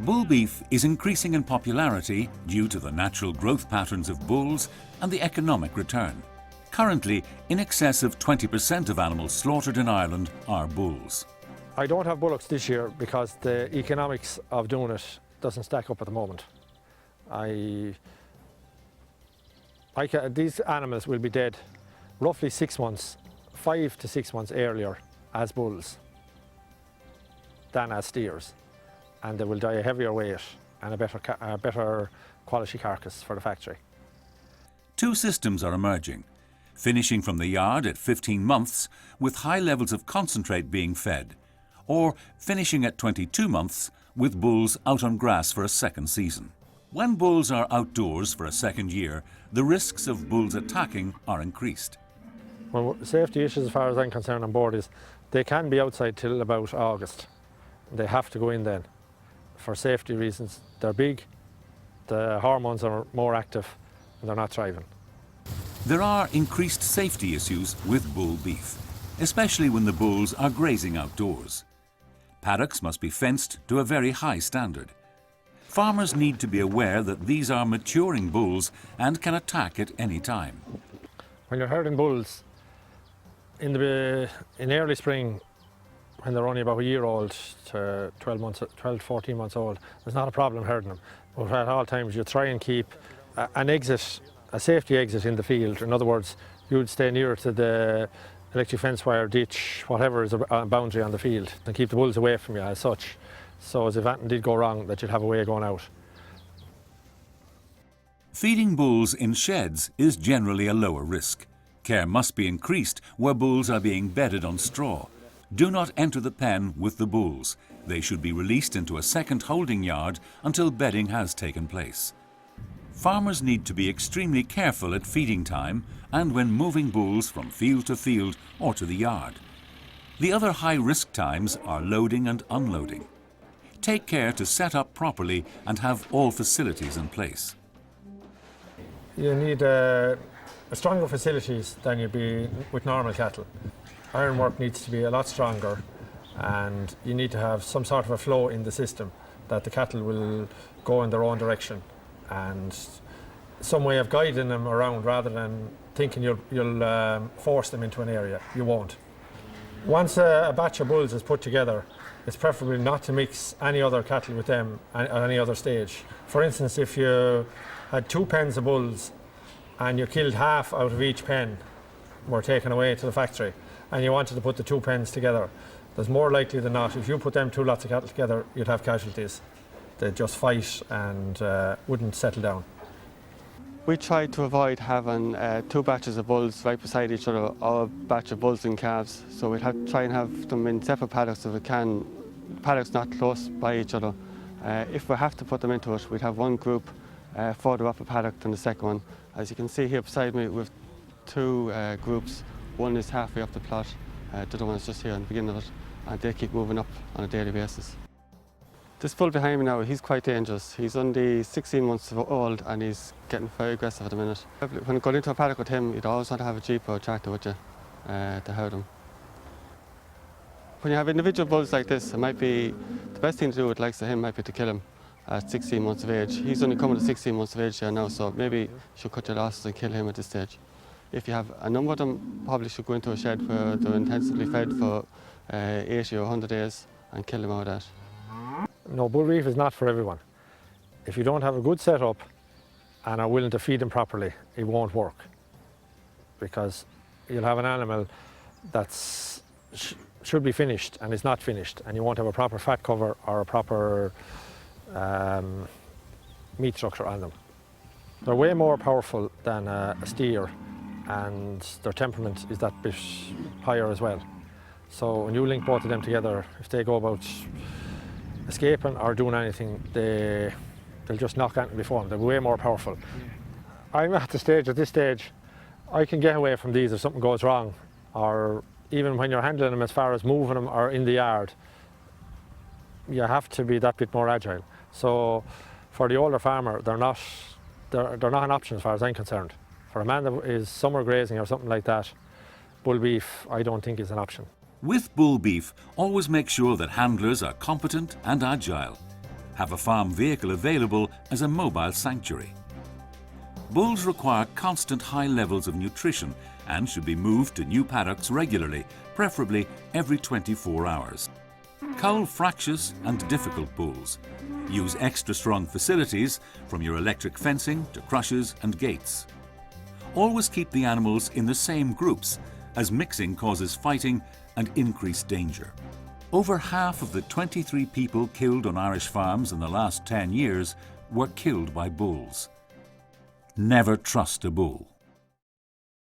Bull beef is increasing in popularity due to the natural growth patterns of bulls and the economic return. Currently, in excess of 20% of animals slaughtered in Ireland are bulls. I don't have bullocks this year because the economics of doing it doesn't stack up at the moment. These animals will be dead roughly 6 months, 5 to 6 months earlier as bulls than as steers. And they will die a heavier weight and a better quality carcass for the factory. Two systems are emerging, finishing from the yard at 15 months with high levels of concentrate being fed, or finishing at 22 months with bulls out on grass for a second season. When bulls are outdoors for a second year, the risks of bulls attacking are increased. Well, safety issues as far as I'm concerned on board is they can be outside till about August. They have to go in then for safety reasons. They're big, the hormones are more active, and they're not thriving. There are increased safety issues with bull beef, especially when the bulls are grazing outdoors. Paddocks must be fenced to a very high standard. Farmers need to be aware that these are maturing bulls and can attack at any time. When you're herding bulls, in early spring, when they're only about a year old to 12 to 14 months old, there's not a problem herding them. But at all times you try and keep a safety exit in the field. In other words, you'd stay nearer to the electric fence wire, ditch, whatever is a boundary on the field, and keep the bulls away from you as such. So as if anything did go wrong, that you'd have a way of going out. Feeding bulls in sheds is generally a lower risk. Care must be increased where bulls are being bedded on straw. Do not enter the pen with the bulls. They should be released into a second holding yard until bedding has taken place. Farmers need to be extremely careful at feeding time and when moving bulls from field to field or to the yard. The other high-risk times are loading and unloading. Take care to set up properly and have all facilities in place. You need stronger facilities than you'd be with normal cattle. Ironwork needs to be a lot stronger, and you need to have some sort of a flow in the system that the cattle will go in their own direction, and some way of guiding them around rather than thinking you'll force them into an area. You won't. Once a batch of bulls is put together, it's preferable not to mix any other cattle with them at any other stage. For instance, if you had 2 pens of bulls and you killed half out of each pen were taken away to the factory, and you wanted to put the 2 pens together, there's more likely than not, if you put them 2 lots of cattle together, you'd have casualties. They'd just fight and wouldn't settle down. We try to avoid having 2 batches of bulls right beside each other, or a batch of bulls and calves. So we'd try and have them in separate paddocks if we can, paddocks not close by each other. If we have to put them into it, we'd have one group further up a paddock than the second one. As you can see here beside me, we've 2 groups. One is halfway up the plot, the other one is just here in the beginning of it, and they keep moving up on a daily basis. This bull behind me now, he's quite dangerous. He's only 16 months old and he's getting very aggressive at the minute. When you go into a paddock with him, you'd always want to have a jeep or a tractor with you to herd him. When you have individual bulls like this, it might be the best thing to do with likes of him might be to kill him at 16 months of age. He's only coming to 16 months of age here now, so maybe you should cut your losses and kill him at this stage. If you have a number of them, probably should go into a shed where they're intensively fed for 80 or 100 days and kill them out of that. No, bull beef is not for everyone. If you don't have a good setup and are willing to feed them properly, it won't work. Because you'll have an animal that should be finished and is not finished, and you won't have a proper fat cover or a proper meat structure on them. They're way more powerful than a steer, and their temperament is that bit higher as well. So when you link both of them together, if they go about escaping or doing anything, they'll just knock anything before them. They're way more powerful. I'm at this stage, I can get away from these if something goes wrong, or even when you're handling them as far as moving them or in the yard, you have to be that bit more agile. So for the older farmer, they're not an option as far as I'm concerned. For a man that is summer grazing or something like that, bull beef, I don't think is an option. With bull beef, always make sure that handlers are competent and agile. Have a farm vehicle available as a mobile sanctuary. Bulls require constant high levels of nutrition and should be moved to new paddocks regularly, preferably every 24 hours. Cull fractious and difficult bulls. Use extra strong facilities from your electric fencing to crushes and gates. Always keep the animals in the same groups, as mixing causes fighting and increased danger. Over half of the 23 people killed on Irish farms in the last 10 years were killed by bulls. Never trust a bull.